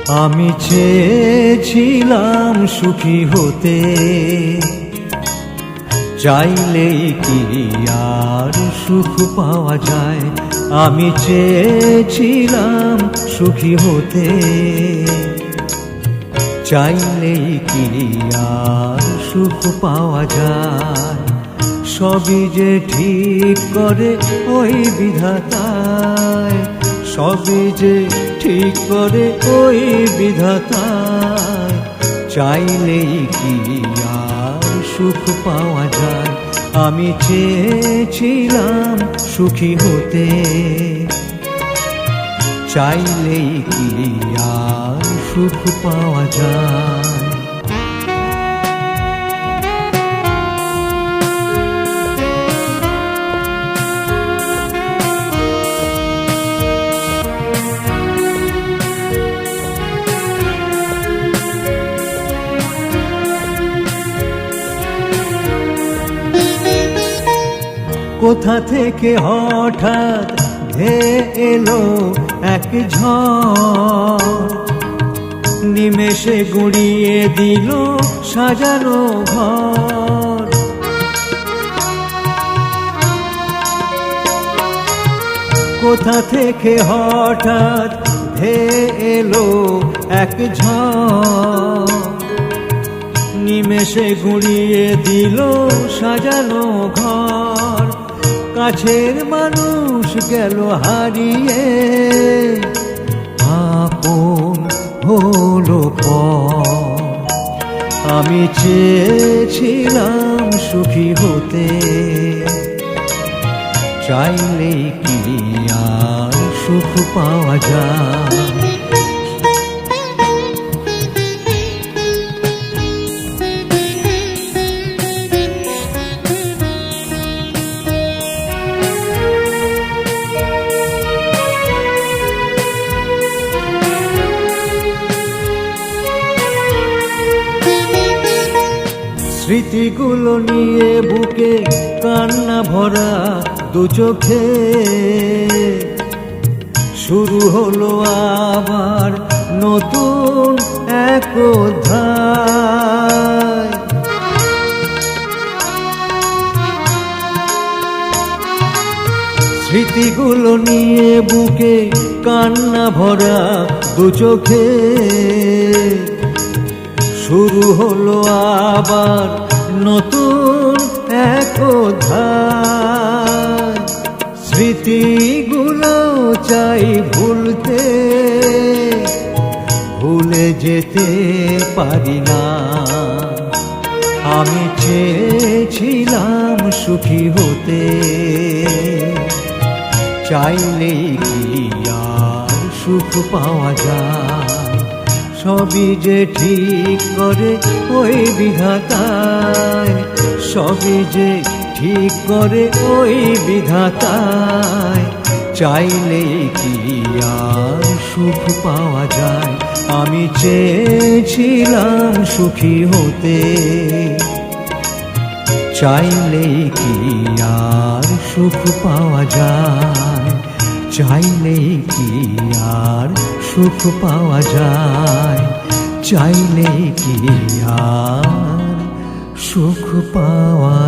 আমি চেয়েছিলাম সুখী হতে, চাইলেই কি আর সুখ পাওয়া যায়। আমি চেয়েছিলাম সুখী হতে, চাইলেই কি আর সুখ পাওয়া যায়। সবই যে ঠিক করে ওই বিধাতায়, সবই যে ঠিক করে ওই বিধাতায়, চাইলেই কি আর সুখ পাওয়া যায়। আমি চেয়েছিলাম সুখী হতে, চাইলেই কি আর সুখ পাওয়া যায়। কোথা থেকে হঠাৎ ধেয়ে এলো এক ঝড়, নিমেষে গুঁড়িয়ে দিল সাজানো ঘর। কোথা থেকে হঠাৎ ধেয়ে এলো এক ঝড়, নিমেষে গুঁড়িয়ে দিল সাজানো ঘর। কাছের মানুষ গেল হারিয়ে, আপন হলো পর। আমি চেয়েছিলাম সুখী হতে, চাইলেই কি আর সুখ পাওয়া যায়। স্মৃতিগুলো নিয়ে বুকে কান্না ভরা দু চোখে, শুরু হলো আবার নতুন এক অধ্যায়। স্মৃতিগুলো নিয়ে বুকে কান্না ভরা দু চোখে, শুরু হলো আবার নতুন এক অধ্যায়। স্মৃতিগুলো চাই ভুলতে, ভুলে যেতে পারি না। আমি চেয়েছিলাম সুখী হতে, চাইলেই কি আর সুখ পাওয়া যায়। সবই যে ঠিক করে ওই বিধাতায়, সবই যে ঠিক করে ওই বিধাতায়, চাইলেই কি আর সুখ পাওয়া যায়। আমি চেয়েছিলাম সুখী হতে, চাইলেই কি আর সুখ পাওয়া যায়। চাইলেই কি আর সুখ পাওয়া যায়, চাইলেই কি আর সুখ পাওয়া